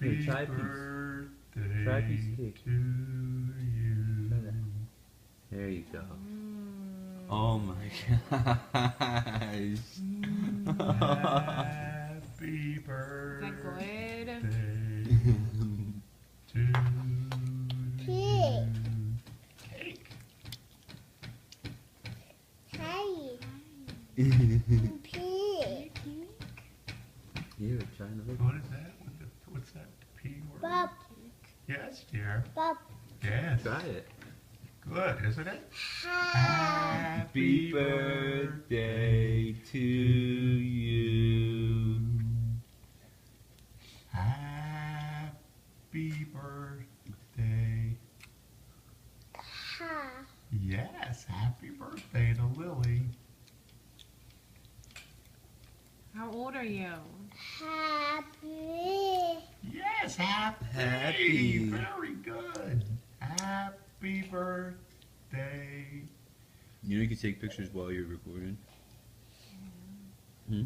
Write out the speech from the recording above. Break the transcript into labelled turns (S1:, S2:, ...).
S1: Happy
S2: try a piece.
S1: birthday
S2: Try a piece of cake.
S1: to you.
S2: Try that. There you go.
S3: Oh my gosh.
S1: Happy birthday
S4: Is that good?
S1: to you. Cake.
S2: Here, try another.
S1: What is that? What's that P word? Yes, dear. Yes.
S2: Try it.
S1: Good, isn't it?
S3: Happy birthday to you.
S1: Happy birthday. Yes, happy birthday to Lily.
S4: How old are you?
S1: Yes, happy.
S3: Happy.
S1: Very good. Happy birthday.
S3: You know you can take pictures while you're recording? Hmm?